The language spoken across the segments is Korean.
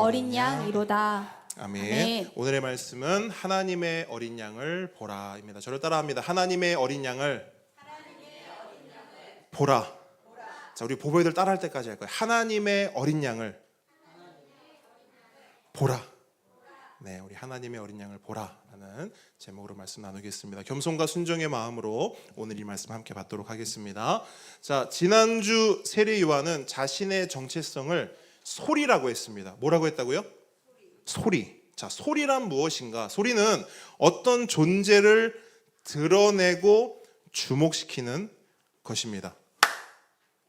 어린 양이로다. 아멘. 아멘. 오늘의 말씀은 하나님의 어린 양을 보라입니다. 저를 따라합니다. 하나님의 어린 양을 보라. 자, 우리 보배들 따라할 때까지 할 거예요. 하나님의 어린 양을 보라. 네, 우리 하나님의 어린 양을 보라라는 제목으로 말씀 나누겠습니다. 겸손과 순종의 마음으로 오늘 이 말씀 함께 받도록 하겠습니다. 자, 지난주 세례 요한은 자신의 정체성을 소리라고 했습니다. 뭐라고 했다고요? 소리. 자, 소리란 무엇인가? 소리는 어떤 존재를 드러내고 주목시키는 것입니다.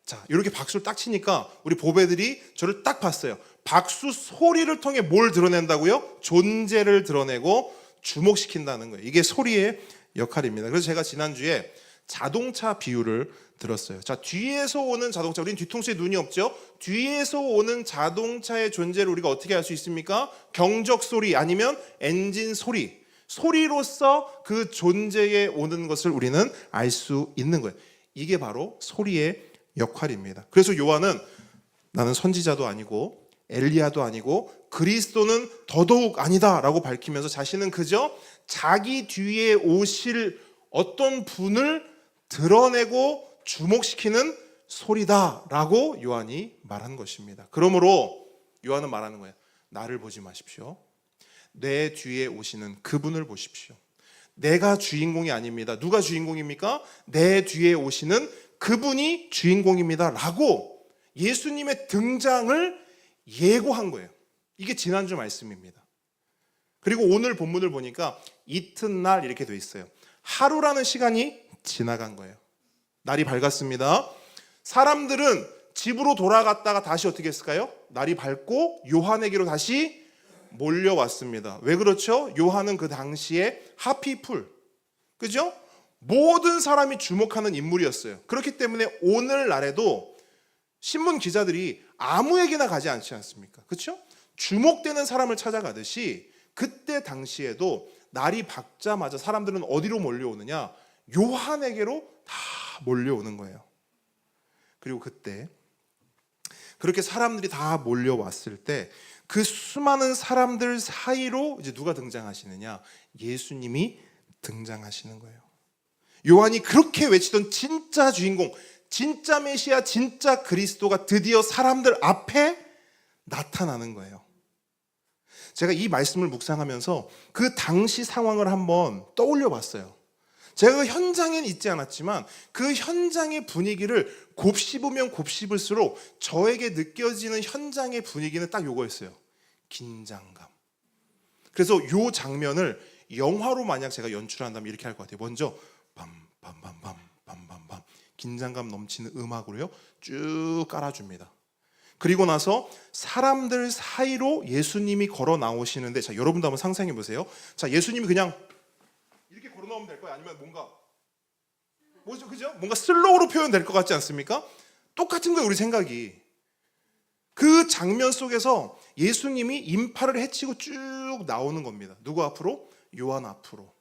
자, 이렇게 박수를 딱 치니까 우리 보배들이 저를 딱 봤어요. 박수 소리를 통해 뭘 드러낸다고요? 존재를 드러내고 주목시킨다는 거예요. 이게 소리의 역할입니다. 그래서 제가 지난주에 자동차 비유를 들었어요. 자, 뒤에서 오는 자동차, 우리는 뒤통수에 눈이 없죠? 뒤에서 오는 자동차의 존재를 우리가 어떻게 알 수 있습니까? 경적 소리 아니면 엔진 소리, 소리로서 그 존재에 오는 것을 우리는 알 수 있는 거예요. 이게 바로 소리의 역할입니다. 그래서 요한은 나는 선지자도 아니고 엘리야도 아니고 그리스도는 더더욱 아니다라고 밝히면서 자신은 그저 자기 뒤에 오실 어떤 분을 드러내고 주목시키는 소리다라고 요한이 말한 것입니다. 그러므로 요한은 말하는 거예요. 나를 보지 마십시오. 내 뒤에 오시는 그분을 보십시오. 내가 주인공이 아닙니다. 누가 주인공입니까? 내 뒤에 오시는 그분이 주인공입니다 라고 예수님의 등장을 예고한 거예요. 이게 지난주 말씀입니다. 그리고 오늘 본문을 보니까 이튿날 이렇게 돼 있어요. 하루라는 시간이 지나간 거예요. 날이 밝았습니다. 사람들은 집으로 돌아갔다가 다시 어떻게 했을까요? 날이 밝고 요한에게로 다시 몰려왔습니다. 왜 그렇죠? 요한은 그 당시에 하피풀, 그죠? 모든 사람이 주목하는 인물이었어요. 그렇기 때문에 오늘날에도 신문 기자들이 아무에게나 가지 않지 않습니까? 그렇죠? 주목되는 사람을 찾아가듯이 그때 당시에도 날이 밝자마자 사람들은 어디로 몰려오느냐? 요한에게로 다 몰려오는 거예요. 그리고 그때 그렇게 사람들이 다 몰려왔을 때 그 수많은 사람들 사이로 이제 누가 등장하시느냐? 예수님이 등장하시는 거예요. 요한이 그렇게 외치던 진짜 주인공, 진짜 메시아, 진짜 그리스도가 드디어 사람들 앞에 나타나는 거예요. 제가 이 말씀을 묵상하면서 그 당시 상황을 한번 떠올려 봤어요. 제가 그 현장엔 있지 않았지만 그 현장의 분위기를 곱씹으면 곱씹을수록 저에게 느껴지는 현장의 분위기는 딱 요거였어요. 긴장감. 그래서 요 장면을 영화로 만약 제가 연출한다면 이렇게 할 것 같아요. 먼저 밤밤밤밤 밤밤밤 긴장감 넘치는 음악으로요 쭉 깔아줍니다. 그리고 나서 사람들 사이로 예수님이 걸어 나오시는데, 자, 여러분도 한번 상상해 보세요. 자, 예수님이 그냥 이렇게 걸어 나오면 될 거예요? 아니면 뭔가 뭐죠, 그죠? 뭔가 슬로우로 표현될 것 같지 않습니까? 똑같은 거예요, 우리 생각이. 그 장면 속에서 예수님이 인파를 헤치고 쭉 나오는 겁니다. 누구 앞으로? 요한 앞으로.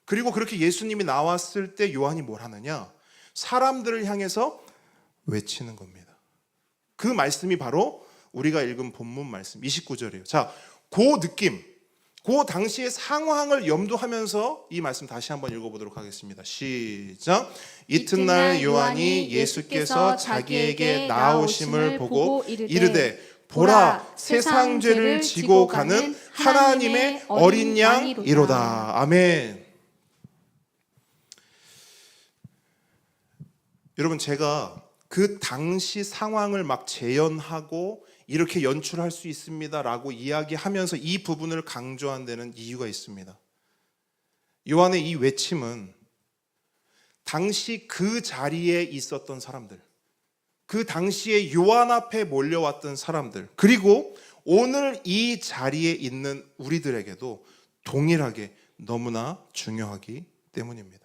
그리고 그렇게 예수님이 나왔을 때 요한이 뭘 하느냐? 사람들을 향해서 외치는 겁니다. 그 말씀이 바로 우리가 읽은 본문 말씀 29절이에요. 자, 그 느낌, 그 당시의 상황을 염두하면서 이 말씀 다시 한번 읽어보도록 하겠습니다. 시작. 이튿날 요한이 예수께서 자기에게 나오심을 보고 이르되 보라, 세상 죄를 지고 가는 하나님의 어린 양이로다. 아멘. 여러분, 제가 그 당시 상황을 막 재현하고 이렇게 연출할 수 있습니다라고 이야기하면서 이 부분을 강조한 데는 이유가 있습니다. 요한의 이 외침은 당시 그 자리에 있었던 사람들, 그 당시에 요한 앞에 몰려왔던 사람들, 그리고 오늘 이 자리에 있는 우리들에게도 동일하게 너무나 중요하기 때문입니다.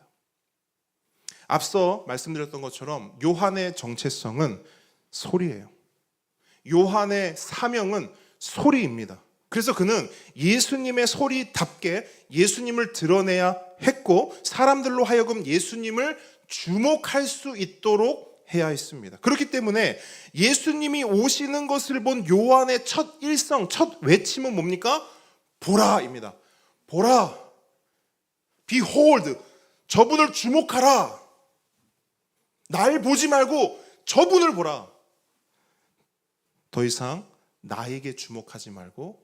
앞서 말씀드렸던 것처럼 요한의 정체성은 소리예요. 요한의 사명은 소리입니다. 그래서 그는 예수님의 소리답게 예수님을 드러내야 했고 사람들로 하여금 예수님을 주목할 수 있도록 해야 했습니다. 그렇기 때문에 예수님이 오시는 것을 본 요한의 첫 일성, 첫 외침은 뭡니까? 보라입니다. 보라, behold, 저분을 주목하라. 날 보지 말고 저분을 보라. 더 이상 나에게 주목하지 말고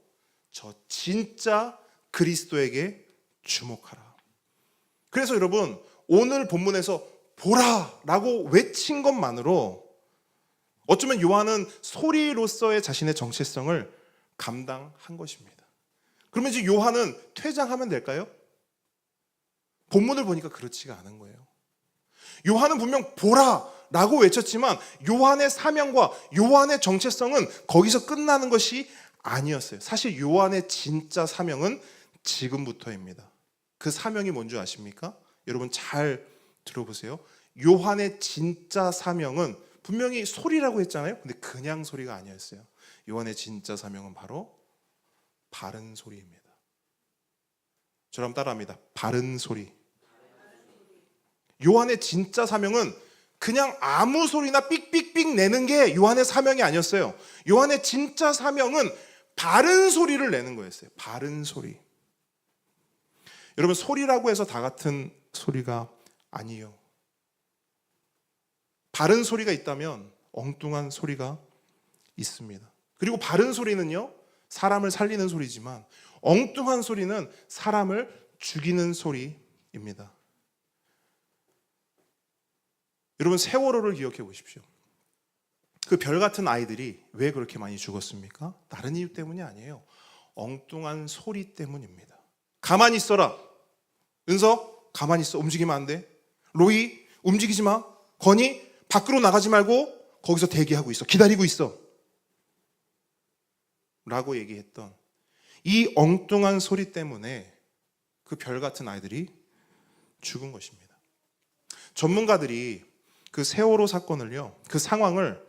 저 진짜 그리스도에게 주목하라. 그래서 여러분, 오늘 본문에서 보라라고 외친 것만으로 어쩌면 요한은 소리로서의 자신의 정체성을 감당한 것입니다. 그러면 이제 요한은 퇴장하면 될까요? 본문을 보니까 그렇지가 않은 거예요. 요한은 분명 보라라고 외쳤지만 요한의 사명과 요한의 정체성은 거기서 끝나는 것이 아니었어요. 사실 요한의 진짜 사명은 지금부터입니다. 그 사명이 뭔지 아십니까? 여러분 잘 들어보세요. 요한의 진짜 사명은 분명히 소리라고 했잖아요. 근데 그냥 소리가 아니었어요. 요한의 진짜 사명은 바로 바른 소리입니다. 저랑 따라합니다. 바른 소리. 요한의 진짜 사명은 그냥 아무 소리나 삑삑삑 내는 게 요한의 사명이 아니었어요. 요한의 진짜 사명은 바른 소리를 내는 거였어요. 바른 소리. 여러분, 소리라고 해서 다 같은 소리가 아니에요. 바른 소리가 있다면 엉뚱한 소리가 있습니다. 그리고 바른 소리는요, 사람을 살리는 소리지만 엉뚱한 소리는 사람을 죽이는 소리입니다. 여러분, 세월호를 기억해 보십시오. 그 별 같은 아이들이 왜 그렇게 많이 죽었습니까? 다른 이유 때문이 아니에요. 엉뚱한 소리 때문입니다. 가만히 있어라. 은서, 가만히 있어. 움직이면 안 돼. 로이, 움직이지 마. 건이, 밖으로 나가지 말고 거기서 대기하고 있어. 기다리고 있어. 라고 얘기했던 이 엉뚱한 소리 때문에 그 별 같은 아이들이 죽은 것입니다. 전문가들이 그 세월호 사건을요, 그 상황을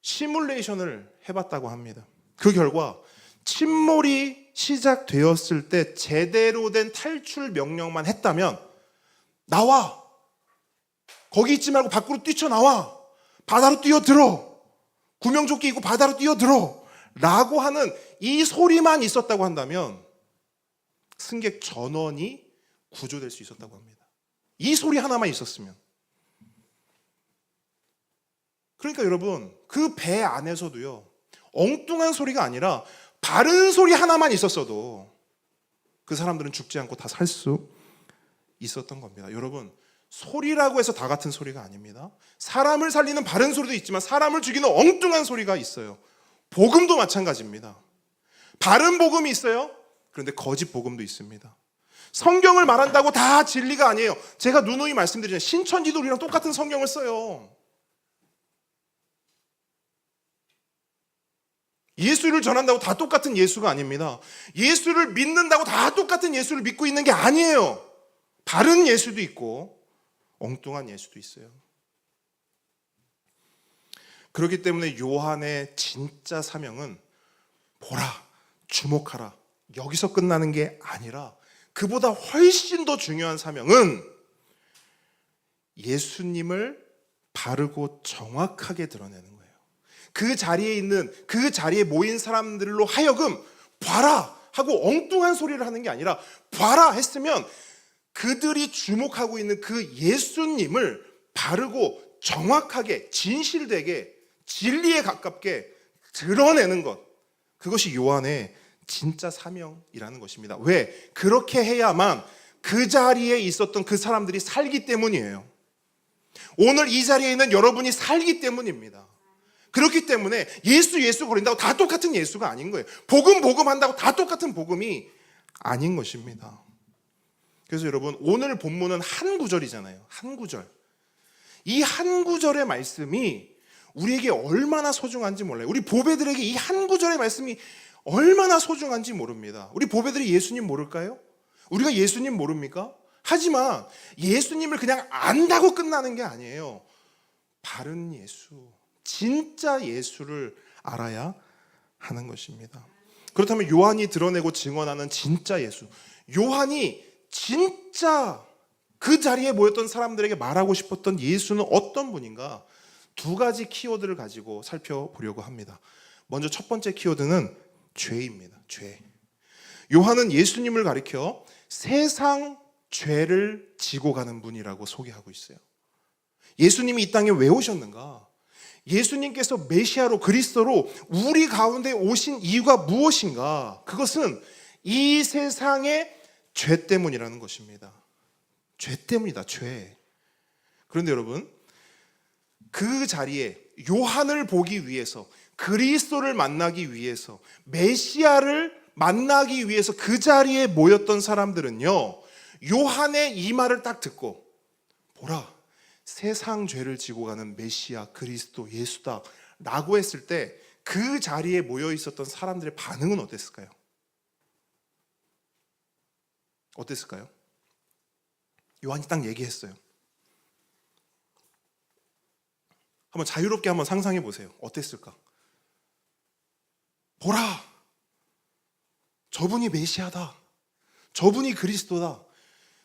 시뮬레이션을 해봤다고 합니다. 그 결과 침몰이 시작되었을 때 제대로 된 탈출 명령만 했다면 나와! 거기 있지 말고 밖으로 뛰쳐나와! 바다로 뛰어들어! 구명조끼 입고 바다로 뛰어들어! 라고 하는 이 소리만 있었다고 한다면 승객 전원이 구조될 수 있었다고 합니다. 이 소리 하나만 있었으면. 그러니까 여러분, 그 배 안에서도요, 엉뚱한 소리가 아니라 바른 소리 하나만 있었어도 그 사람들은 죽지 않고 다 살 수 있었던 겁니다. 여러분, 소리라고 해서 다 같은 소리가 아닙니다. 사람을 살리는 바른 소리도 있지만 사람을 죽이는 엉뚱한 소리가 있어요. 복음도 마찬가지입니다. 바른 복음이 있어요. 그런데 거짓 복음도 있습니다. 성경을 말한다고 다 진리가 아니에요. 제가 누누이 말씀드리잖아요. 신천지도 우리랑 똑같은 성경을 써요. 예수를 전한다고 다 똑같은 예수가 아닙니다. 예수를 믿는다고 다 똑같은 예수를 믿고 있는 게 아니에요. 바른 예수도 있고 엉뚱한 예수도 있어요. 그렇기 때문에 요한의 진짜 사명은 보라, 주목하라, 여기서 끝나는 게 아니라 그보다 훨씬 더 중요한 사명은 예수님을 바르고 정확하게 드러내는 거예요. 그 자리에 있는, 그 자리에 모인 사람들로 하여금 봐라 하고 엉뚱한 소리를 하는 게 아니라 봐라 했으면 그들이 주목하고 있는 그 예수님을 바르고 정확하게 진실되게 진리에 가깝게 드러내는 것, 그것이 요한의 진짜 사명이라는 것입니다. 왜? 그렇게 해야만 그 자리에 있었던 그 사람들이 살기 때문이에요. 오늘 이 자리에 있는 여러분이 살기 때문입니다. 그렇기 때문에 예수 거린다고 다 똑같은 예수가 아닌 거예요. 복음 한다고 다 똑같은 복음이 아닌 것입니다. 그래서 여러분, 오늘 본문은 한 구절이잖아요. 한 구절. 이 한 구절의 말씀이 우리에게 얼마나 소중한지 몰라요. 우리 보배들에게 이 한 구절의 말씀이 얼마나 소중한지 모릅니다. 우리 보배들이 예수님 모를까요? 우리가 예수님 모릅니까? 하지만 예수님을 그냥 안다고 끝나는 게 아니에요. 바른 예수, 진짜 예수를 알아야 하는 것입니다. 그렇다면 요한이 드러내고 증언하는 진짜 예수, 요한이 진짜 그 자리에 모였던 사람들에게 말하고 싶었던 예수는 어떤 분인가? 두 가지 키워드를 가지고 살펴보려고 합니다. 먼저 첫 번째 키워드는 죄입니다. 죄. 요한은 예수님을 가리켜 세상 죄를 지고 가는 분이라고 소개하고 있어요. 예수님이 이 땅에 왜 오셨는가? 예수님께서 메시아로 그리스도로 우리 가운데 오신 이유가 무엇인가? 그것은 이 세상의 죄 때문이라는 것입니다. 죄 때문이다. 죄. 그런데 여러분, 그 자리에 요한을 보기 위해서, 그리스도를 만나기 위해서, 메시아를 만나기 위해서 그 자리에 모였던 사람들은요, 요한의 이 말을 딱 듣고 보라, 세상 죄를 지고 가는 메시아 그리스도 예수다 라고 했을 때 그 자리에 모여 있었던 사람들의 반응은 어땠을까요? 어땠을까요? 요한이 딱 얘기했어요. 한번 자유롭게 한번 상상해 보세요. 어땠을까? 보라, 저분이 메시아다. 저분이 그리스도다.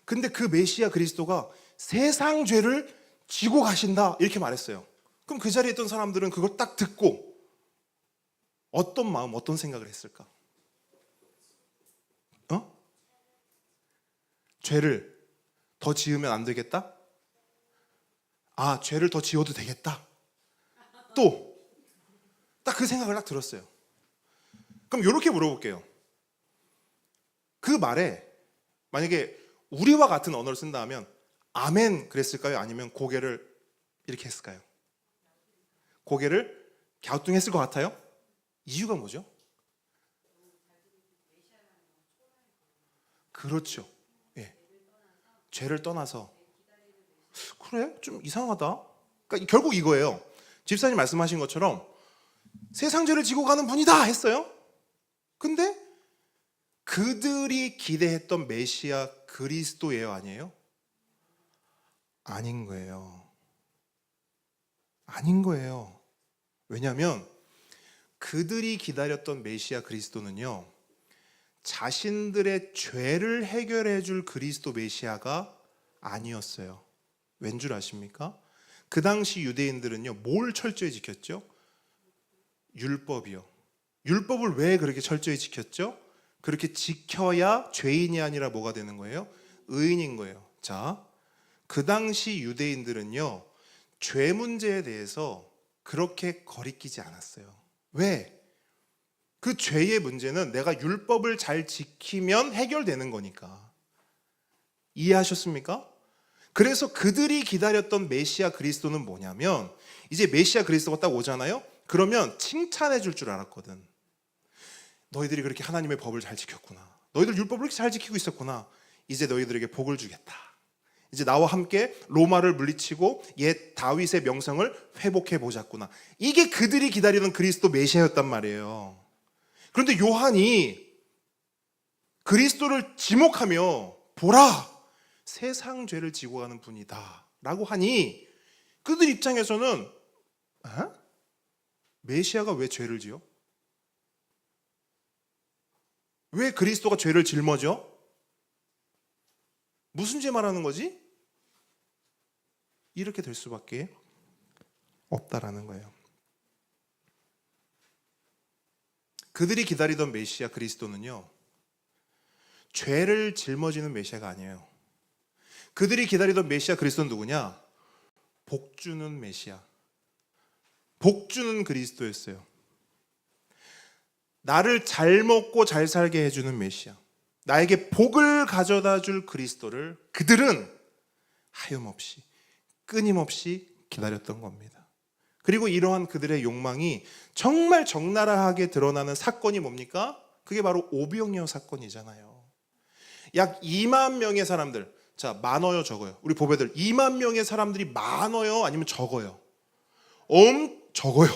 근데 그 메시아 그리스도가 세상 죄를 지고 가신다 이렇게 말했어요. 그럼 그 자리에 있던 사람들은 그걸 딱 듣고 어떤 마음, 어떤 생각을 했을까? 죄를 더 지으면 안 되겠다? 아, 죄를 더 지어도 되겠다? 또 딱 그 생각을 딱 들었어요. 그럼 이렇게 물어볼게요. 그 말에 만약에 우리와 같은 언어를 쓴다 하면 아멘 그랬을까요? 아니면 고개를 이렇게 했을까요? 고개를 갸우뚱했을 것 같아요? 이유가 뭐죠? 그렇죠. 예. 죄를 떠나서 그래? 좀 이상하다. 그러니까 결국 이거예요. 집사님 말씀하신 것처럼 세상 죄를 지고 가는 분이다 했어요. 근데 그들이 기대했던 메시아 그리스도예요, 아니에요? 아닌 거예요. 아닌 거예요. 왜냐하면 그들이 기다렸던 메시아 그리스도는요, 자신들의 죄를 해결해 줄 그리스도 메시아가 아니었어요. 왠 줄 아십니까? 그 당시 유대인들은요, 뭘 철저히 지켰죠? 율법이요. 율법을 왜 그렇게 철저히 지켰죠? 그렇게 지켜야 죄인이 아니라 뭐가 되는 거예요? 의인인 거예요. 자, 그 당시 유대인들은요, 죄 문제에 대해서 그렇게 거리끼지 않았어요. 왜? 그 죄의 문제는 내가 율법을 잘 지키면 해결되는 거니까. 이해하셨습니까? 그래서 그들이 기다렸던 메시아 그리스도는 뭐냐면, 이제 메시아 그리스도가 딱 오잖아요? 그러면 칭찬해 줄 줄 알았거든. 너희들이 그렇게 하나님의 법을 잘 지켰구나. 너희들 율법을 그렇게 잘 지키고 있었구나. 이제 너희들에게 복을 주겠다. 이제 나와 함께 로마를 물리치고 옛 다윗의 명성을 회복해 보자꾸나. 이게 그들이 기다리던 그리스도 메시아였단 말이에요. 그런데 요한이 그리스도를 지목하며 보라, 세상 죄를 지고 가는 분이다 라고 하니 그들 입장에서는 메시아가 왜 죄를 지어? 왜 그리스도가 죄를 짊어져? 무슨 죄 말하는 거지? 이렇게 될 수밖에 없다라는 거예요. 그들이 기다리던 메시아 그리스도는요, 죄를 짊어지는 메시아가 아니에요. 그들이 기다리던 메시아 그리스도는 누구냐? 복 주는 메시아, 복 주는 그리스도였어요. 나를 잘 먹고 잘 살게 해주는 메시아, 나에게 복을 가져다 줄 그리스도를 그들은 하염없이 끊임없이 기다렸던 겁니다. 그리고 이러한 그들의 욕망이 정말 적나라하게 드러나는 사건이 뭡니까? 그게 바로 오병이어 사건이잖아요. 약 2만 명의 사람들, 자, 많아요 적어요? 우리 보배들 2만 명의 사람들이 많아요 아니면 적어요? 적어요?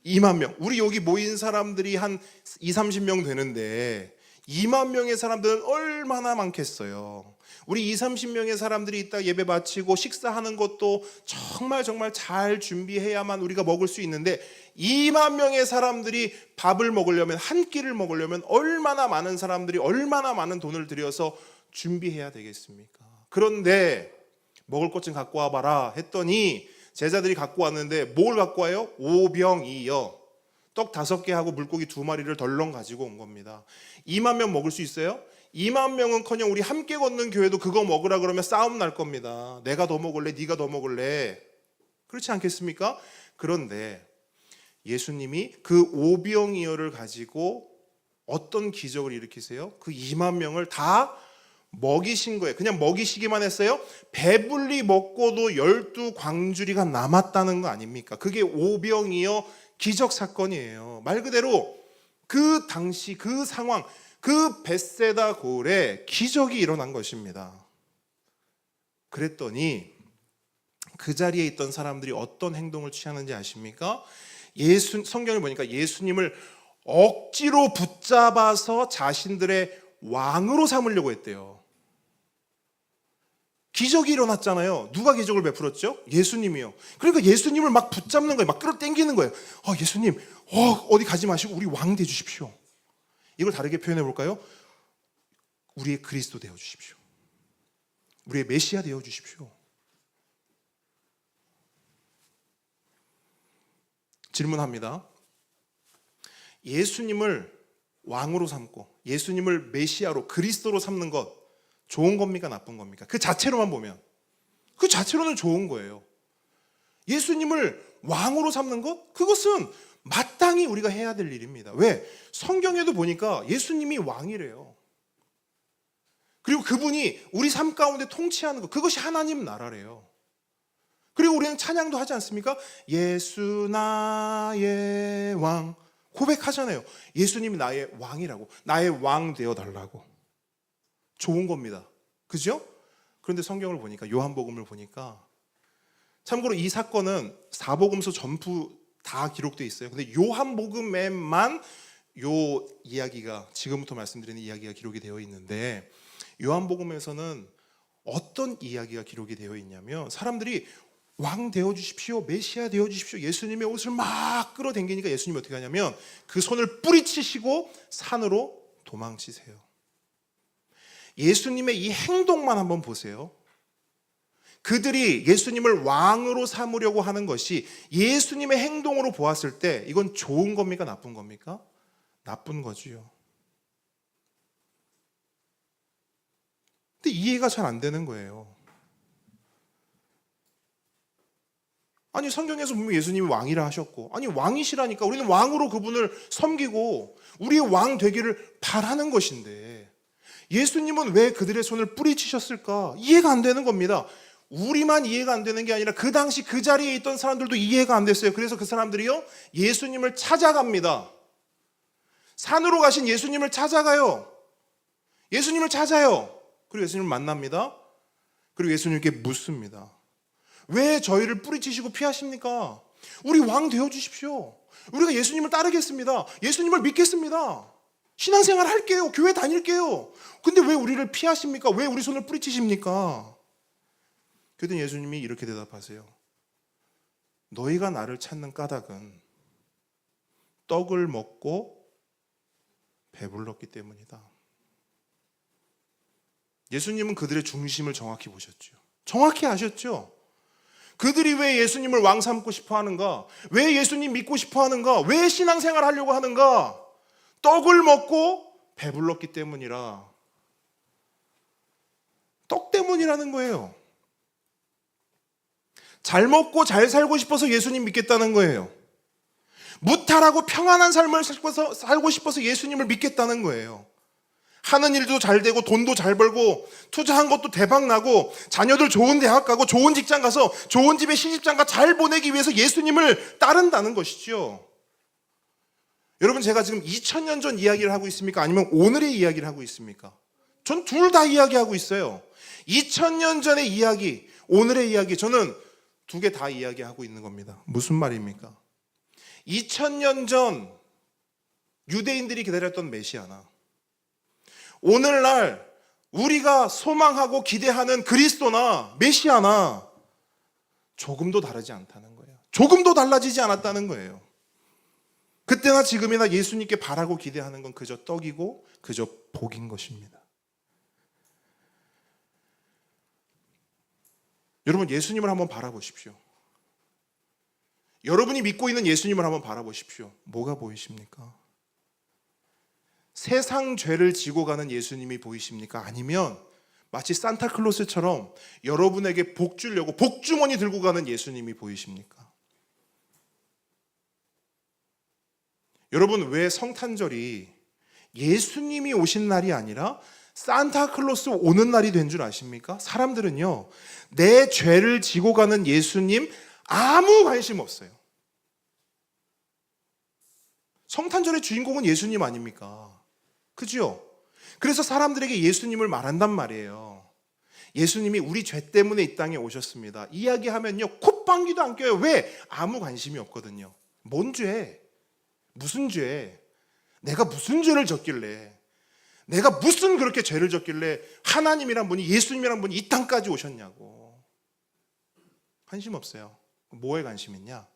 2만 명. 우리 여기 모인 사람들이 한 2, 30명 되는데 2만 명의 사람들은 얼마나 많겠어요. 우리 2, 30명의 사람들이 이따 예배 마치고 식사하는 것도 정말 잘 준비해야만 우리가 먹을 수 있는데 2만 명의 사람들이 밥을 먹으려면, 한 끼를 먹으려면 얼마나 많은 사람들이 얼마나 많은 돈을 들여서 준비해야 되겠습니까? 그런데 먹을 것 좀 갖고 와봐라 했더니 제자들이 갖고 왔는데 뭘 갖고 와요? 오병이어. 떡 5개 하고 물고기 2마리를 덜렁 가지고 온 겁니다. 2만 명 먹을 수 있어요? 2만 명은커녕 우리 함께 걷는 교회도 그거 먹으라 그러면 싸움 날 겁니다. 내가 더 먹을래? 네가 더 먹을래? 그렇지 않겠습니까? 그런데 예수님이 그 오병이어를 가지고 어떤 기적을 일으키세요? 그 2만 명을 다 먹이신 거예요. 그냥 먹이시기만 했어요? 배불리 먹고도 12광주리가 남았다는 거 아닙니까? 그게 오병이어 기적 사건이에요. 말 그대로 그 당시 그 상황, 그 벳세다 고을에 기적이 일어난 것입니다. 그랬더니 그 자리에 있던 사람들이 어떤 행동을 취하는지 아십니까? 성경을 보니까 예수님을 억지로 붙잡아서 자신들의 왕으로 삼으려고 했대요. 기적이 일어났잖아요. 누가 기적을 베풀었죠? 예수님이요. 그러니까 예수님을 막 붙잡는 거예요. 막 끌어당기는 거예요. 예수님, 어디 가지 마시고 우리 왕 돼 주십시오. 이걸 다르게 표현해 볼까요? 우리의 그리스도 되어 주십시오. 우리의 메시아 되어 주십시오. 질문합니다. 예수님을 왕으로 삼고 예수님을 메시아로 그리스도로 삼는 것 좋은 겁니까? 나쁜 겁니까? 그 자체로만 보면 그 자체로는 좋은 거예요. 예수님을 왕으로 삼는 것? 그것은 마땅히 우리가 해야 될 일입니다. 왜? 성경에도 보니까 예수님이 왕이래요. 그리고 그분이 우리 삶 가운데 통치하는 것, 그것이 하나님 나라래요. 그리고 우리는 찬양도 하지 않습니까? 예수 나의 왕 고백하잖아요. 예수님이 나의 왕이라고, 나의 왕 되어 달라고. 좋은 겁니다. 그죠? 그런데 성경을 보니까, 요한복음을 보니까, 참고로 이 사건은 사복음서 전부 다 기록되어 있어요. 근데 요한복음에만 요 이야기가, 지금부터 말씀드리는 이야기가 기록이 되어 있는데, 요한복음에서는 어떤 이야기가 기록이 되어 있냐면, 사람들이 왕 되어 주십시오, 메시아 되어 주십시오, 예수님의 옷을 막 끌어당기니까 예수님이 어떻게 하냐면 그 손을 뿌리치시고 산으로 도망치세요. 예수님의 이 행동만 한번 보세요. 그들이 예수님을 왕으로 삼으려고 하는 것이 예수님의 행동으로 보았을 때 이건 좋은 겁니까? 나쁜 겁니까? 나쁜 거지요. 근데 이해가 잘 안 되는 거예요. 아니 성경에서 보면 예수님이 왕이라 하셨고, 아니 왕이시라니까 우리는 왕으로 그분을 섬기고 우리의 왕 되기를 바라는 것인데 예수님은 왜 그들의 손을 뿌리치셨을까? 이해가 안 되는 겁니다. 우리만 이해가 안 되는 게 아니라 그 당시 그 자리에 있던 사람들도 이해가 안 됐어요. 그래서 그 사람들이요, 예수님을 찾아갑니다. 산으로 가신 예수님을 찾아가요. 예수님을 찾아요. 그리고 예수님을 만납니다. 그리고 예수님께 묻습니다. 왜 저희를 뿌리치시고 피하십니까? 우리 왕 되어주십시오. 우리가 예수님을 따르겠습니다. 예수님을 믿겠습니다. 신앙생활 할게요. 교회 다닐게요. 근데 왜 우리를 피하십니까? 왜 우리 손을 뿌리치십니까? 그랬더니 예수님이 이렇게 대답하세요. 너희가 나를 찾는 까닭은 떡을 먹고 배불렀기 때문이다. 예수님은 그들의 중심을 정확히 보셨죠. 정확히 아셨죠. 그들이 왜 예수님을 왕 삼고 싶어 하는가? 왜 예수님 믿고 싶어 하는가? 왜 신앙생활 하려고 하는가? 떡을 먹고 배불렀기 때문이라. 떡 때문이라는 거예요. 잘 먹고 잘 살고 싶어서 예수님 믿겠다는 거예요. 무탈하고 평안한 삶을 살고 싶어서 예수님을 믿겠다는 거예요. 하는 일도 잘 되고 돈도 잘 벌고 투자한 것도 대박 나고 자녀들 좋은 대학 가고 좋은 직장 가서 좋은 집에 시집장가 잘 보내기 위해서 예수님을 따른다는 것이죠. 여러분, 제가 지금 2000년 전 이야기를 하고 있습니까? 아니면 오늘의 이야기를 하고 있습니까? 전 둘 다 이야기하고 있어요. 2000년 전의 이야기, 오늘의 이야기, 저는 두 개 다 이야기하고 있는 겁니다. 무슨 말입니까? 2000년 전 유대인들이 기다렸던 메시아나 오늘날 우리가 소망하고 기대하는 그리스도나 메시아나 조금도 다르지 않다는 거예요. 조금도 달라지지 않았다는 거예요. 그때나 지금이나 예수님께 바라고 기대하는 건 그저 떡이고 그저 복인 것입니다. 여러분, 예수님을 한번 바라보십시오. 여러분이 믿고 있는 예수님을 한번 바라보십시오. 뭐가 보이십니까? 세상 죄를 지고 가는 예수님이 보이십니까? 아니면 마치 산타클로스처럼 여러분에게 복 주려고 복주머니 들고 가는 예수님이 보이십니까? 여러분, 왜 성탄절이 예수님이 오신 날이 아니라 산타클로스 오는 날이 된 줄 아십니까? 사람들은요, 내 죄를 지고 가는 예수님 아무 관심 없어요. 성탄절의 주인공은 예수님 아닙니까? 그죠? 그래서 사람들에게 예수님을 말한단 말이에요. 예수님이 우리 죄 때문에 이 땅에 오셨습니다. 이야기하면요, 콧방귀도 안 껴요. 왜? 아무 관심이 없거든요. 뭔 죄? 무슨 죄? 내가 무슨 죄를 졌길래, 내가 무슨 그렇게 죄를 졌길래 하나님이란 분이, 예수님이란 분이 이 땅까지 오셨냐고. 관심 없어요. 뭐에 관심 있냐?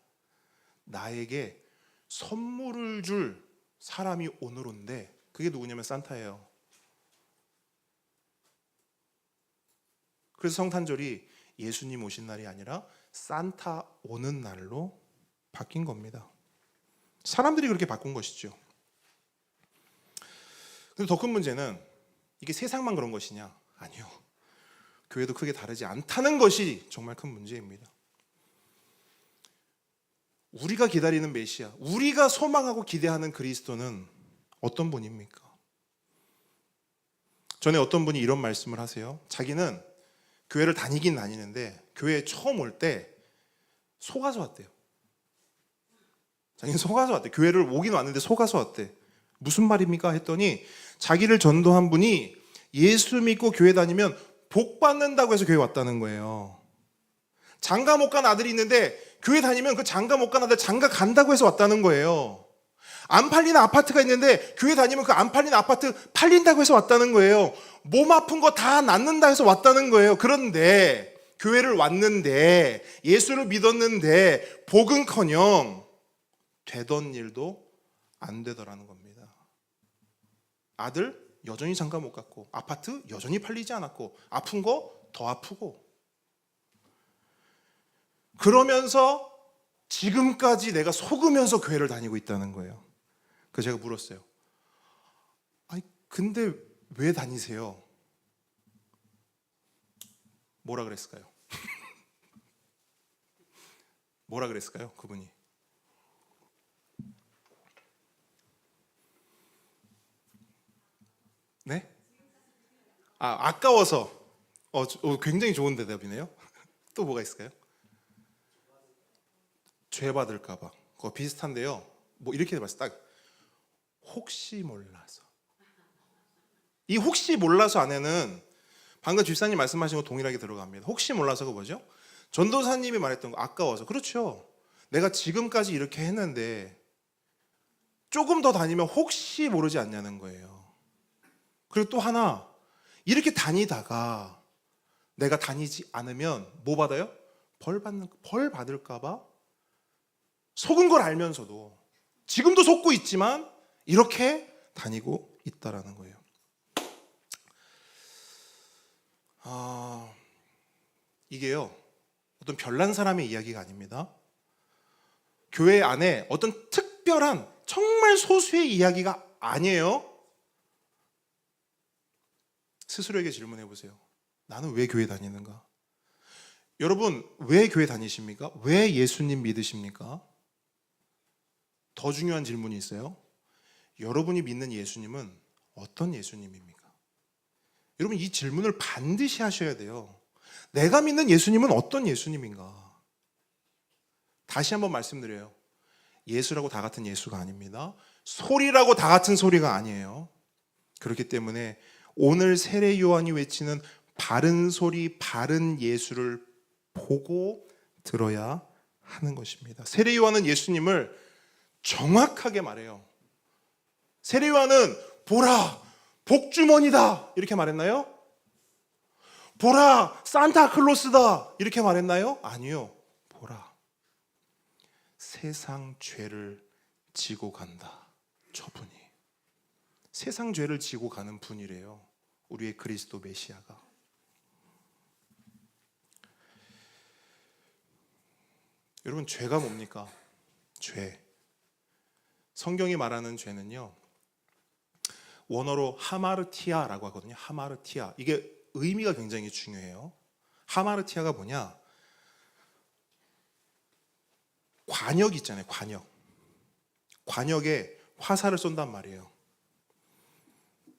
나에게 선물을 줄 사람이 오늘 온대. 그게 누구냐면 산타예요. 그래서 성탄절이 예수님 오신 날이 아니라 산타 오는 날로 바뀐 겁니다. 사람들이 그렇게 바꾼 것이죠. 근데 더 큰 문제는 이게 세상만 그런 것이냐? 아니요. 교회도 크게 다르지 않다는 것이 정말 큰 문제입니다. 우리가 기다리는 메시아, 우리가 소망하고 기대하는 그리스도는 어떤 분입니까? 전에 어떤 분이 이런 말씀을 하세요. 자기는 교회를 다니긴 다니는데 교회에 처음 올 때 속아서 왔대요. 자기는 속아서 왔대. 교회를 오긴 왔는데 속아서 왔대. 무슨 말입니까? 했더니 자기를 전도한 분이 예수 믿고 교회 다니면 복 받는다고 해서 교회 왔다는 거예요. 장가 못 간 아들이 있는데 교회 다니면 그 장가 못 간 아들 장가 간다고 해서 왔다는 거예요. 안 팔리는 아파트가 있는데 교회 다니면 그 안 팔리는 아파트 팔린다고 해서 왔다는 거예요. 몸 아픈 거 다 낫는다 해서 왔다는 거예요. 그런데 교회를 왔는데 예수를 믿었는데 복은커녕 되던 일도 안 되더라는 겁니다. 아들 여전히 장가 못 갔고, 아파트 여전히 팔리지 않았고, 아픈 거 더 아프고, 그러면서 지금까지 내가 속으면서 교회를 다니고 있다는 거예요. 그래서 제가 물었어요. 아니 근데 왜 다니세요? 뭐라 그랬을까요? 뭐라 그랬을까요? 그분이. 네? 아까워서. 굉장히 좋은 대답이네요. 또 뭐가 있을까요? 죄 받을까 봐. 그거 비슷한데요. 뭐 이렇게 봤어요. 딱 혹시 몰라서. 이 혹시 몰라서 안에는 방금 집사님 말씀하신 거 동일하게 들어갑니다. 혹시 몰라서가 뭐죠? 전도사님이 말했던 거 아까워서. 그렇죠. 내가 지금까지 이렇게 했는데 조금 더 다니면 혹시 모르지 않냐는 거예요. 그리고 또 하나, 이렇게 다니다가 내가 다니지 않으면 뭐 받아요? 벌 받을까 봐 속은 걸 알면서도 지금도 속고 있지만 이렇게 다니고 있다라는 거예요. 이게요, 어떤 별난 사람의 이야기가 아닙니다. 교회 안에 어떤 특별한 정말 소수의 이야기가 아니에요. 스스로에게 질문해 보세요. 나는 왜 교회 다니는가? 여러분, 왜 교회 다니십니까? 왜 예수님 믿으십니까? 더 중요한 질문이 있어요. 여러분이 믿는 예수님은 어떤 예수님입니까? 여러분, 이 질문을 반드시 하셔야 돼요. 내가 믿는 예수님은 어떤 예수님인가? 다시 한번 말씀드려요. 예수라고 다 같은 예수가 아닙니다. 소리라고 다 같은 소리가 아니에요. 그렇기 때문에 오늘 세례 요한이 외치는 바른 소리, 바른 예수를 보고 들어야 하는 것입니다. 세례 요한은 예수님을 정확하게 말해요. 세례 요한은 보라, 복주머니다 이렇게 말했나요? 보라, 산타클로스다 이렇게 말했나요? 아니요. 보라, 세상 죄를 지고 간다. 저분이 세상 죄를 지고 가는 분이래요. 우리의 그리스도 메시아가. 여러분, 죄가 뭡니까? 죄. 성경이 말하는 죄는요, 원어로 하마르티아라고 하거든요. 하마르티아. 이게 의미가 굉장히 중요해요. 하마르티아가 뭐냐? 관역 있잖아요. 관역. 관역에 화살을 쏜단 말이에요.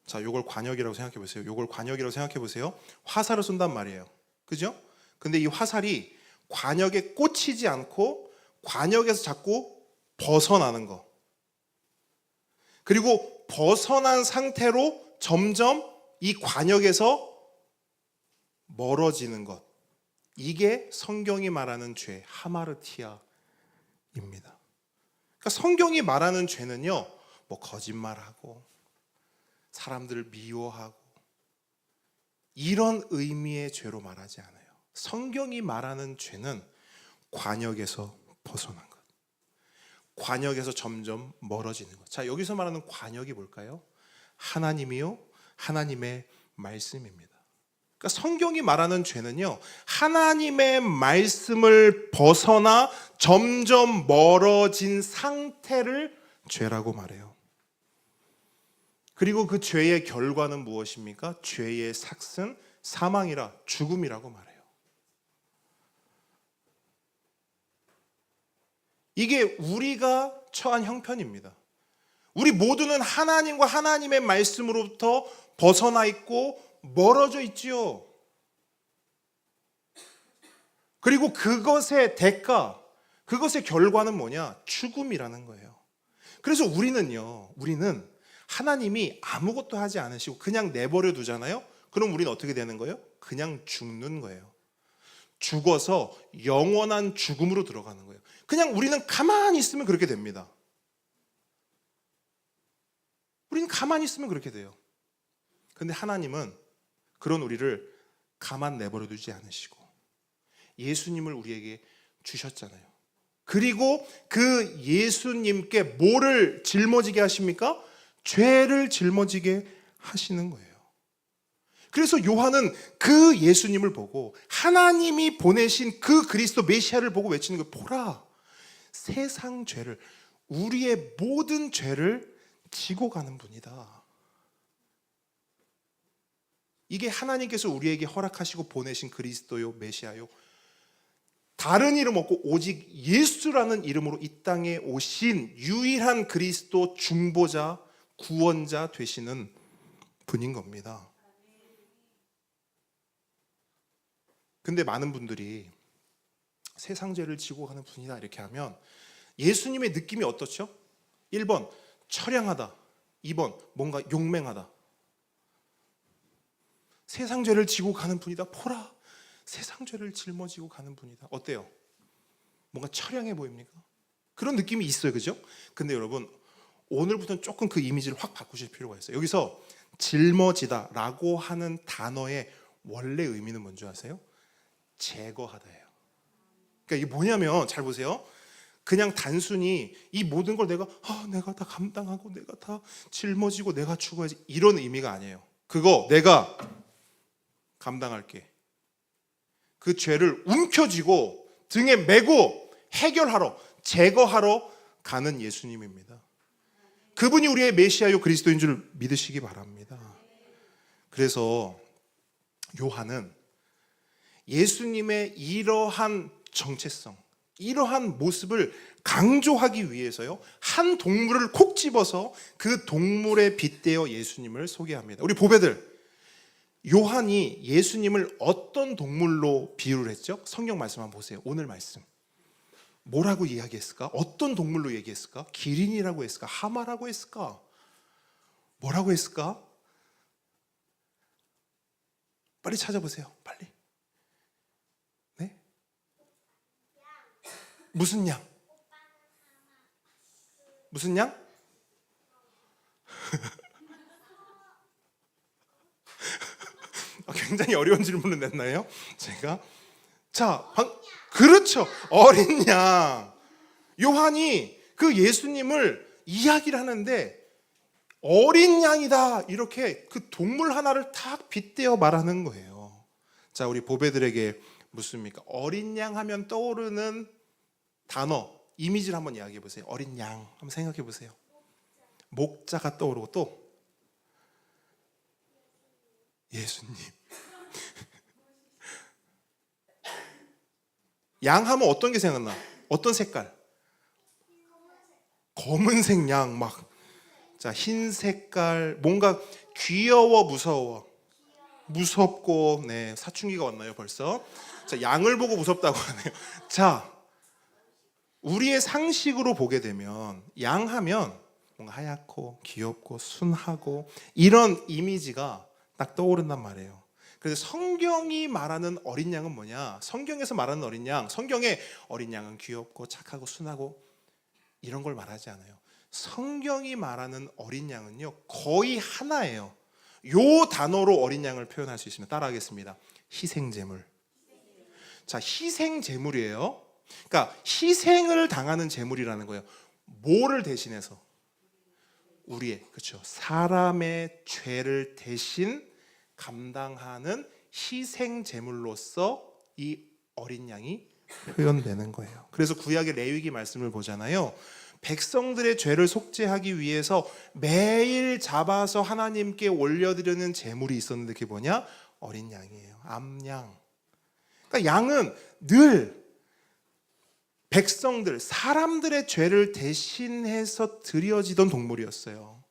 자, 요걸 관역이라고 생각해 보세요. 요걸 관역이라고 생각해 보세요. 화살을 쏜단 말이에요. 그죠? 근데 이 화살이 관역에 꽂히지 않고 관역에서 자꾸 벗어나는 거. 그리고 벗어난 상태로 점점 이 관역에서 멀어지는 것. 이게 성경이 말하는 죄, 하마르티아입니다. 그러니까 성경이 말하는 죄는요, 뭐 거짓말하고 사람들을 미워하고 이런 의미의 죄로 말하지 않아요. 성경이 말하는 죄는 관역에서 벗어난 것, 관역에서 점점 멀어지는 것. 자, 여기서 말하는 관역이 뭘까요? 하나님이요, 하나님의 말씀입니다. 그러니까 성경이 말하는 죄는요, 하나님의 말씀을 벗어나 점점 멀어진 상태를 죄라고 말해요. 그리고 그 죄의 결과는 무엇입니까? 죄의 삭은 사망이라, 죽음이라고 말해요. 이게 우리가 처한 형편입니다. 우리 모두는 하나님과 하나님의 말씀으로부터 벗어나 있고 멀어져 있지요. 그리고 그것의 대가, 그것의 결과는 뭐냐? 죽음이라는 거예요. 그래서 우리는 하나님이 아무것도 하지 않으시고 그냥 내버려 두잖아요. 그럼 우리는 어떻게 되는 거예요? 그냥 죽는 거예요. 죽어서 영원한 죽음으로 들어가는 거예요. 그냥 우리는 가만히 있으면 그렇게 됩니다. 우리는 가만히 있으면 그렇게 돼요. 근데 하나님은 그런 우리를 가만 내버려 두지 않으시고 예수님을 우리에게 주셨잖아요. 그리고 그 예수님께 뭐를 짊어지게 하십니까? 죄를 짊어지게 하시는 거예요. 그래서 요한은 그 예수님을 보고 하나님이 보내신 그 그리스도 메시아를 보고 외치는 거예요. 보라, 세상 죄를, 우리의 모든 죄를 지고 가는 분이다. 이게 하나님께서 우리에게 허락하시고 보내신 그리스도요, 메시아요. 다른 이름 없고 오직 예수라는 이름으로 이 땅에 오신 유일한 그리스도 중보자, 구원자 되시는 분인 겁니다. 근데 많은 분들이 세상 죄를 지고 가는 분이다 이렇게 하면 예수님의 느낌이 어떻죠? 1번 처량하다, 2번 뭔가 용맹하다. 세상 죄를 지고 가는 분이다. 보라, 세상 죄를 짊어지고 가는 분이다. 어때요? 뭔가 처량해 보입니까? 그런 느낌이 있어요, 그죠? 근데 여러분, 오늘부터는 조금 그 이미지를 확 바꾸실 필요가 있어요. 여기서 짊어지다라고 하는 단어의 원래 의미는 뭔지 아세요? 제거하다예요. 그러니까 이게 뭐냐면, 잘 보세요. 그냥 단순히 이 모든 걸 내가 다 감당하고 내가 다 짊어지고 내가 죽어야지 이런 의미가 아니에요. 그거 내가 감당할게. 그 죄를 움켜쥐고 등에 메고 해결하러, 제거하러 가는 예수님입니다. 그분이 우리의 메시아요 그리스도인 줄 믿으시기 바랍니다. 그래서 요한은 예수님의 이러한 정체성, 이러한 모습을 강조하기 위해서요, 한 동물을 콕 집어서 그 동물에 빗대어 예수님을 소개합니다. 우리 보배들, 요한이 예수님을 어떤 동물로 비유를 했죠? 성경 말씀 한번 보세요. 오늘 말씀 뭐라고 이야기했을까? 어떤 동물로 얘기했을까? 기린이라고 했을까? 하마라고 했을까? 뭐라고 했을까? 빨리 찾아보세요. 빨리. 네? 무슨 양? 무슨 양? 굉장히 어려운 질문을 냈나요? 제가 그렇죠. 어린 양. 요한이 그 예수님을 이야기를 하는데 어린 양이다 이렇게 그 동물 하나를 탁 빗대어 말하는 거예요. 자, 우리 보배들에게 묻습니까? 어린 양 하면 떠오르는 단어, 이미지를 한번 이야기해 보세요. 어린 양 한번 생각해 보세요. 목자가 떠오르고 또 예수님. 양 하면 어떤 게 생각나? 어떤 색깔? 검은색 양 막. 자, 흰 색깔 뭔가 귀여워 무서워? 무섭고 네, 사춘기가 왔나요 벌써? 자, 양을 보고 무섭다고 하네요. 자, 우리의 상식으로 보게 되면 양 하면 뭔가 하얗고 귀엽고 순하고 이런 이미지가 딱 떠오른단 말이에요. 그래서 성경이 말하는 어린 양은 뭐냐? 성경에서 말하는 어린 양, 성경에 어린 양은 귀엽고 착하고 순하고 이런 걸 말하지 않아요. 성경이 말하는 어린 양은요 거의 하나예요. 요 단어로 어린 양을 표현할 수 있으면 따라하겠습니다. 희생제물. 자, 희생제물이에요. 그러니까 희생을 당하는 제물이라는 거예요. 뭐를 대신해서? 우리의, 그렇죠, 사람의 죄를 대신 감당하는 희생제물로서 이 어린 양이 표현되는 거예요. 그래서 구약의 레위기 말씀을 보잖아요. 백성들의 죄를 속죄하기 위해서 매일 잡아서 하나님께 올려드리는 제물이 있었는데 그게 뭐냐? 어린 양이에요. 암양. 그러니까 양은 늘 백성들, 사람들의 죄를 대신해서 드려지던 동물이었어요.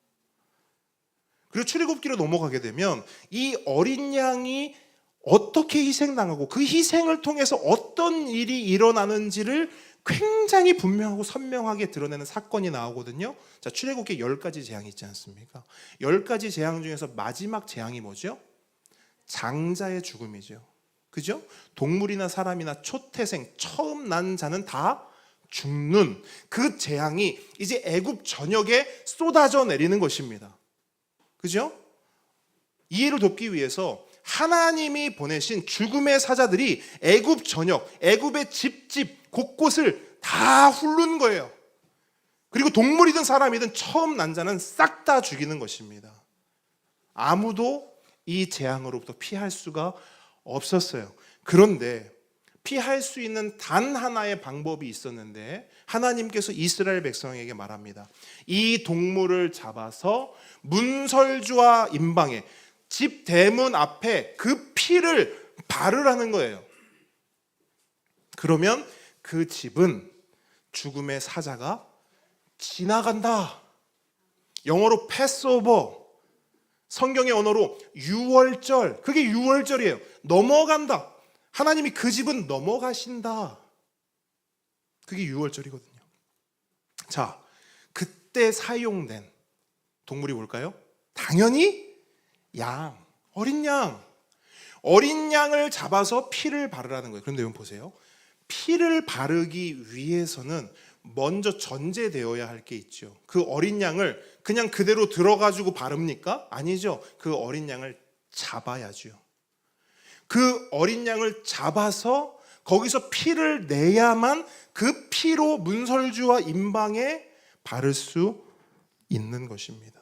그리고 출애굽기로 넘어가게 되면 이 어린 양이 어떻게 희생당하고 그 희생을 통해서 어떤 일이 일어나는지를 굉장히 분명하고 선명하게 드러내는 사건이 나오거든요. 자, 출애굽기 10가지 재앙이 있지 않습니까? 10가지 재앙 중에서 마지막 재앙이 뭐죠? 장자의 죽음이죠. 그죠? 동물이나 사람이나 초태생, 처음 난 자는 다 죽는 그 재앙이 이제 애굽 전역에 쏟아져 내리는 것입니다. 그죠? 이해를 돕기 위해서 하나님이 보내신 죽음의 사자들이 애굽 전역, 애굽의 집집 곳곳을 다 훑는 거예요. 그리고 동물이든 사람이든 처음 난 자는 싹 다 죽이는 것입니다. 아무도 이 재앙으로부터 피할 수가 없었어요. 그런데 피할 수 있는 단 하나의 방법이 있었는데 하나님께서 이스라엘 백성에게 말합니다. 이 동물을 잡아서 문설주와 임방에 집 대문 앞에 그 피를 바르라는 거예요. 그러면 그 집은 죽음의 사자가 지나간다. 영어로 패스오버, 성경의 언어로 유월절, 그게 유월절이에요. 넘어간다. 하나님이 그 집은 넘어가신다. 그게 유월절이거든요. 자, 그때 사용된 동물이 뭘까요? 당연히 양, 어린 양. 어린 양을 잡아서 피를 바르라는 거예요. 그런데 여러분 보세요. 피를 바르기 위해서는 먼저 전제되어야 할 게 있죠. 그 어린 양을 그냥 그대로 들어가지고 바릅니까? 아니죠. 그 어린 양을 잡아야죠. 그 어린 양을 잡아서 거기서 피를 내야만 그 피로 문설주와 임방에 바를 수 있는 것입니다.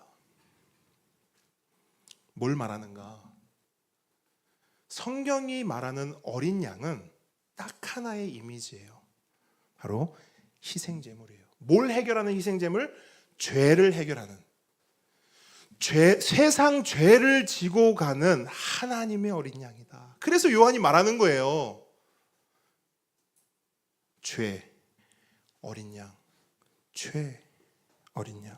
뭘 말하는가? 성경이 말하는 어린 양은 딱 하나의 이미지예요. 바로 희생제물이에요. 뭘 해결하는 희생제물? 죄를 해결하는, 세상 죄를 지고 가는 하나님의 어린 양이다. 그래서 요한이 말하는 거예요. 죄, 어린 양, 죄, 어린 양.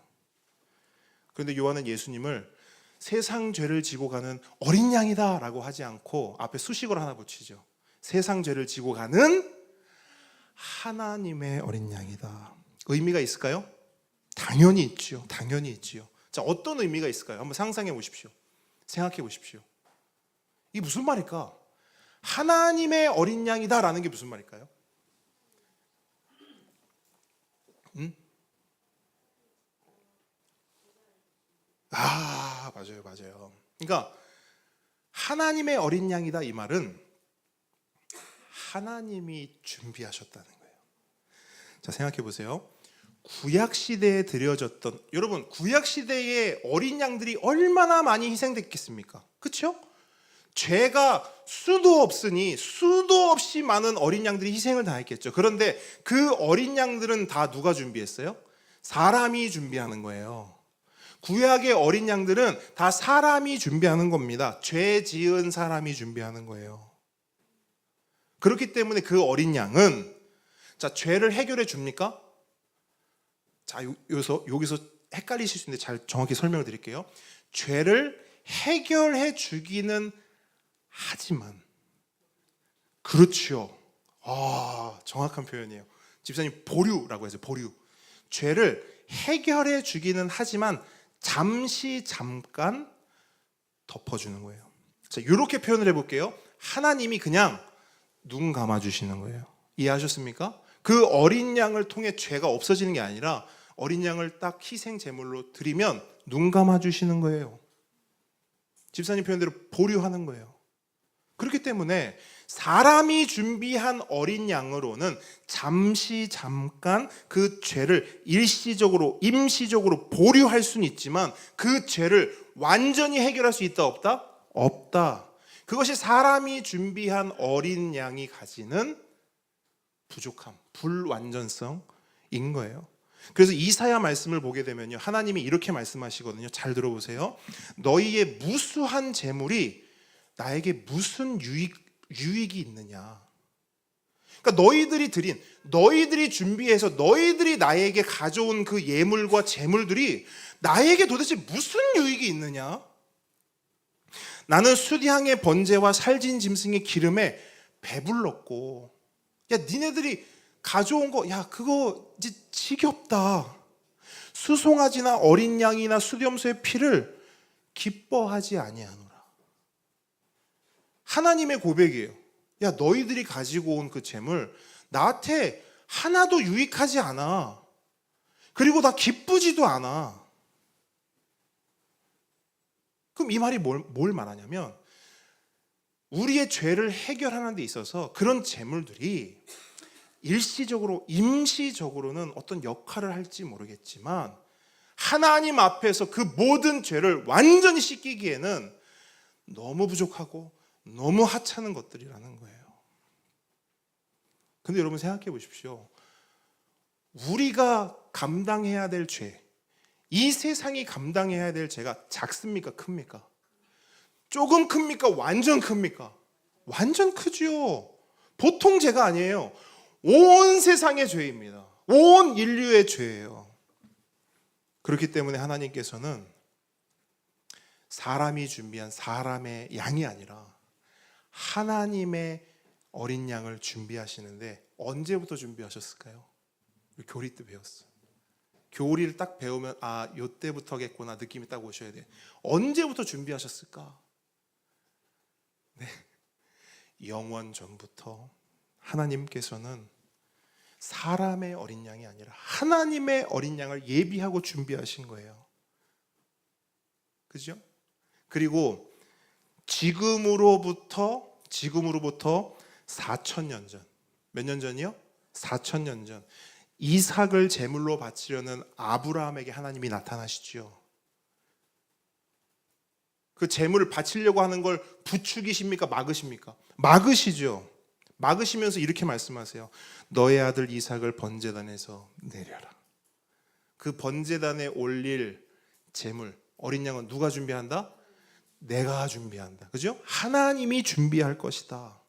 그런데 요한은 예수님을 세상 죄를 지고 가는 어린 양이다 라고 하지 않고 앞에 수식어를 하나 붙이죠. 세상 죄를 지고 가는 하나님의 어린 양이다. 의미가 있을까요? 당연히 있죠. 당연히 있지요. 자, 어떤 의미가 있을까요? 한번 상상해 보십시오. 생각해 보십시오. 이게 무슨 말일까? 하나님의 어린 양이다라는 게 무슨 말일까요? 맞아요, 맞아요. 그러니까 하나님의 어린 양이다 이 말은 하나님이 준비하셨다는 거예요. 자, 생각해 보세요. 구약 시대에 드려졌던, 여러분 구약 시대에 어린 양들이 얼마나 많이 희생됐겠습니까? 그렇죠? 죄가 수도 없으니 수도 없이 많은 어린 양들이 희생을 당했겠죠. 그런데 그 어린 양들은 다 누가 준비했어요? 사람이 준비하는 거예요. 구약의 어린 양들은 다 사람이 준비하는 겁니다. 죄 지은 사람이 준비하는 거예요. 그렇기 때문에 그 어린 양은 자, 죄를 해결해 줍니까? 자, 여기서 헷갈리실 수 있는데 잘 정확히 설명을 드릴게요. 죄를 해결해 주기는 하지만, 그렇죠. 정확한 표현이에요. 집사님, 보류라고 해서 보류. 죄를 해결해 주기는 하지만 잠깐 덮어주는 거예요. 자, 이렇게 표현을 해볼게요. 하나님이 그냥 눈 감아주시는 거예요. 이해하셨습니까? 그 어린 양을 통해 죄가 없어지는 게 아니라 어린 양을 딱 희생 제물로 드리면 눈 감아주시는 거예요. 집사님 표현대로 보류하는 거예요. 그렇기 때문에 사람이 준비한 어린 양으로는 잠깐 그 죄를 일시적으로, 임시적으로 보류할 수는 있지만 그 죄를 완전히 해결할 수 있다 없다? 없다. 그것이 사람이 준비한 어린 양이 가지는 부족함, 불완전성인 거예요. 그래서 이사야 말씀을 보게 되면요, 하나님이 이렇게 말씀하시거든요. 잘 들어보세요. 너희의 무수한 재물이 나에게 무슨 유익이 있느냐. 그러니까 너희들이 준비해서 너희들이 나에게 가져온 그 예물과 재물들이 나에게 도대체 무슨 유익이 있느냐. 나는 숫향의 번제와 살진 짐승의 기름에 배불렀고, 야, 니네들이 가져온 거, 야, 그거 이제 지겹다. 수송아지나 어린 양이나 수렴소의 피를 기뻐하지 아니하노라. 하나님의 고백이에요. 야, 너희들이 가지고 온 그 재물 나한테 하나도 유익하지 않아. 그리고 나 기쁘지도 않아. 그럼 이 말이 뭘 말하냐면, 우리의 죄를 해결하는 데 있어서 그런 재물들이 일시적으로, 임시적으로는 어떤 역할을 할지 모르겠지만 하나님 앞에서 그 모든 죄를 완전히 씻기기에는 너무 부족하고 너무 하찮은 것들이라는 거예요. 근데 여러분 생각해 보십시오. 우리가 감당해야 될 죄, 이 세상이 감당해야 될 죄가 작습니까? 큽니까? 조금 큽니까? 완전 큽니까? 완전 크죠. 보통 죄가 아니에요. 온 세상의 죄입니다. 온 인류의 죄예요. 그렇기 때문에 하나님께서는 사람이 준비한 사람의 양이 아니라 하나님의 어린 양을 준비하시는데 언제부터 준비하셨을까요? 교리 때 배웠어요. 교리를 딱 배우면 요때부터겠구나 느낌이 딱 오셔야 돼요. 언제부터 준비하셨을까? 네, 영원 전부터 하나님께서는 사람의 어린 양이 아니라 하나님의 어린 양을 예비하고 준비하신 거예요. 그죠? 그리고 지금으로부터 4,000년 전, 몇 년 전이요? 4,000년 전 이삭을 제물로 바치려는 아브라함에게 하나님이 나타나시죠. 그 제물을 바치려고 하는 걸 부추기십니까? 막으십니까? 막으시죠. 막으시면서 이렇게 말씀하세요. 너의 아들 이삭을 번제단에서 내려라. 그 번제단에 올릴 제물, 어린 양은 누가 준비한다? 내가 준비한다. 그죠? 하나님이 준비할 것이다.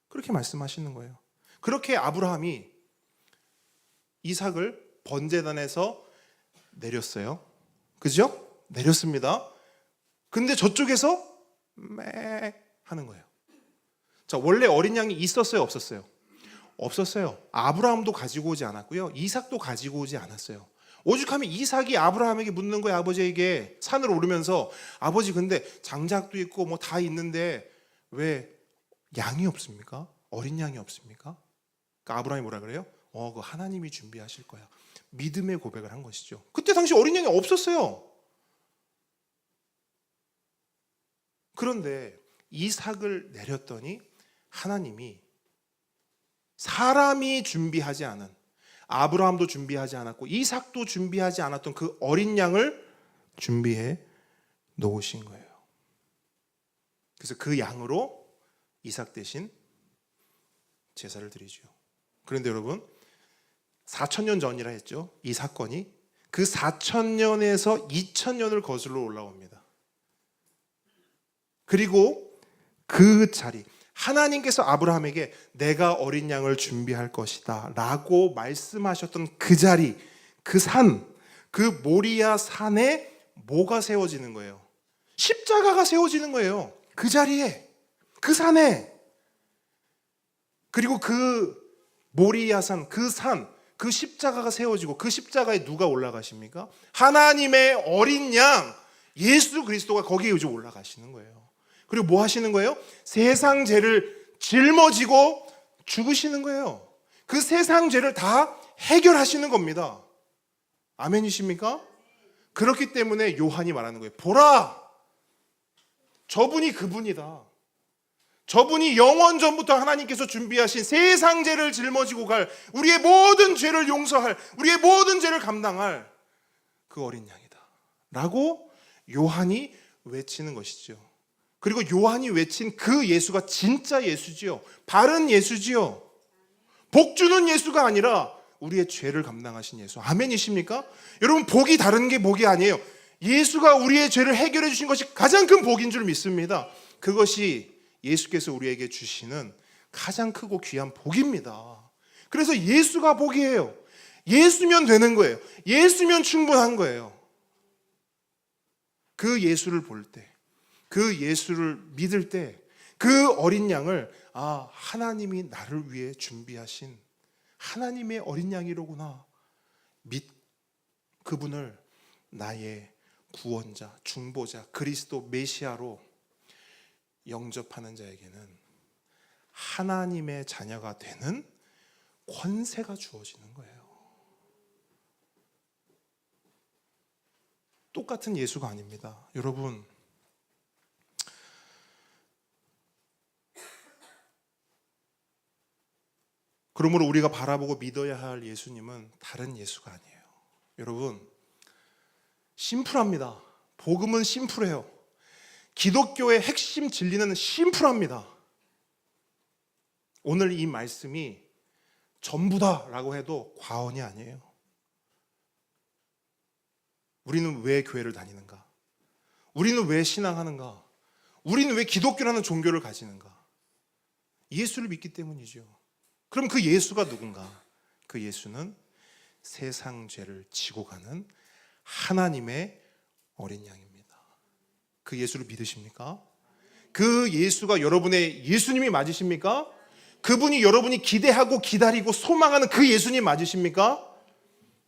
그렇게 말씀하시는 거예요. 그렇게 아브라함이 이삭을 번제단에서 내렸어요. 그죠? 내렸습니다. 근데 저쪽에서 하는 거예요. 자, 원래 어린 양이 있었어요, 없었어요? 없었어요. 아브라함도 가지고 오지 않았고요. 이삭도 가지고 오지 않았어요. 오죽하면 이삭이 아브라함에게 묻는 거예요. 아버지에게 산으로 오르면서, 아버지 근데 장작도 있고 뭐 다 있는데 왜 양이 없습니까? 어린 양이 없습니까? 그러니까 아브라함이 뭐라 그래요? 그거 하나님이 준비하실 거야. 믿음의 고백을 한 것이죠. 그때 당시 어린 양이 없었어요. 그런데 이삭을 내렸더니 하나님이 사람이 준비하지 않은, 아브라함도 준비하지 않았고 이삭도 준비하지 않았던 그 어린 양을 준비해 놓으신 거예요. 그래서 그 양으로 이삭 대신 제사를 드리죠. 그런데 여러분 4,000년 전이라 했죠. 이 사건이 그 4,000년에서 2,000년을 거슬러 올라옵니다. 그리고 그 자리, 하나님께서 아브라함에게 내가 어린 양을 준비할 것이다 라고 말씀하셨던 그 자리, 그 산, 그 모리아 산에 뭐가 세워지는 거예요? 십자가가 세워지는 거예요. 그 자리에, 그 산에. 그리고 그 모리아산, 그 산, 그 십자가가 세워지고 그 십자가에 누가 올라가십니까? 하나님의 어린 양 예수 그리스도가 거기에 요즘 올라가시는 거예요. 그리고 뭐 하시는 거예요? 세상 죄를 짊어지고 죽으시는 거예요. 그 세상 죄를 다 해결하시는 겁니다. 아멘이십니까? 그렇기 때문에 요한이 말하는 거예요. 보라! 저분이 그분이다. 저분이 영원 전부터 하나님께서 준비하신 세상 죄를 짊어지고 갈, 우리의 모든 죄를 용서할, 우리의 모든 죄를 감당할 그 어린 양이다 라고 요한이 외치는 것이죠. 그리고 요한이 외친 그 예수가 진짜 예수지요. 바른 예수지요. 복 주는 예수가 아니라 우리의 죄를 감당하신 예수. 아멘이십니까? 여러분, 복이 다른 게 복이 아니에요. 예수가 우리의 죄를 해결해 주신 것이 가장 큰 복인 줄 믿습니다. 그것이 예수께서 우리에게 주시는 가장 크고 귀한 복입니다. 그래서 예수가 복이에요. 예수면 되는 거예요. 예수면 충분한 거예요. 그 예수를 볼 때, 그 예수를 믿을 때, 그 어린 양을 하나님이 나를 위해 준비하신 하나님의 어린 양이로구나. 그분을 나의 구원자, 중보자, 그리스도 메시아로 영접하는 자에게는 하나님의 자녀가 되는 권세가 주어지는 거예요. 똑같은 예수가 아닙니다. 여러분, 그러므로 우리가 바라보고 믿어야 할 예수님은 다른 예수가 아니에요. 여러분, 심플합니다. 복음은 심플해요. 기독교의 핵심 진리는 심플합니다. 오늘 이 말씀이 전부다라고 해도 과언이 아니에요. 우리는 왜 교회를 다니는가? 우리는 왜 신앙하는가? 우리는 왜 기독교라는 종교를 가지는가? 예수를 믿기 때문이죠. 그럼 그 예수가 누군가? 그 예수는 세상 죄를 지고 가는 하나님의 어린 양입니다. 그 예수를 믿으십니까? 그 예수가 여러분의 예수님이 맞으십니까? 그분이 여러분이 기대하고 기다리고 소망하는 그 예수님 맞으십니까?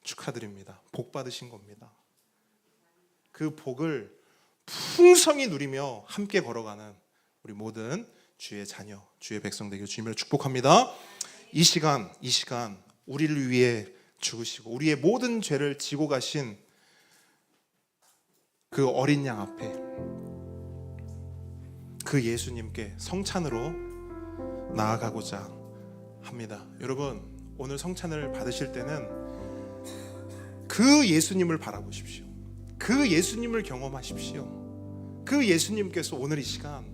축하드립니다. 복 받으신 겁니다. 그 복을 풍성히 누리며 함께 걸어가는 우리 모든 주의 자녀, 주의 백성 되기를 주님으로 축복합니다. 이 시간 우리를 위해 죽으시고 우리의 모든 죄를 지고 가신 그 어린 양 앞에 그 예수님께 성찬으로 나아가고자 합니다. 여러분, 오늘 성찬을 받으실 때는 그 예수님을 바라보십시오. 그 예수님을 경험하십시오. 그 예수님께서 오늘 이 시간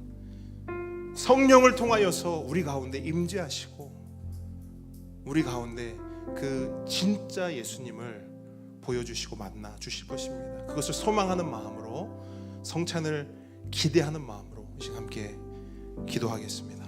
성령을 통하여서 우리 가운데 임재하시고 우리 가운데 그 진짜 예수님을 보여주시고 만나 주실 것입니다. 그것을 소망하는 마음으로 성찬을 기대하는 마음으로 이제 함께 기도하겠습니다.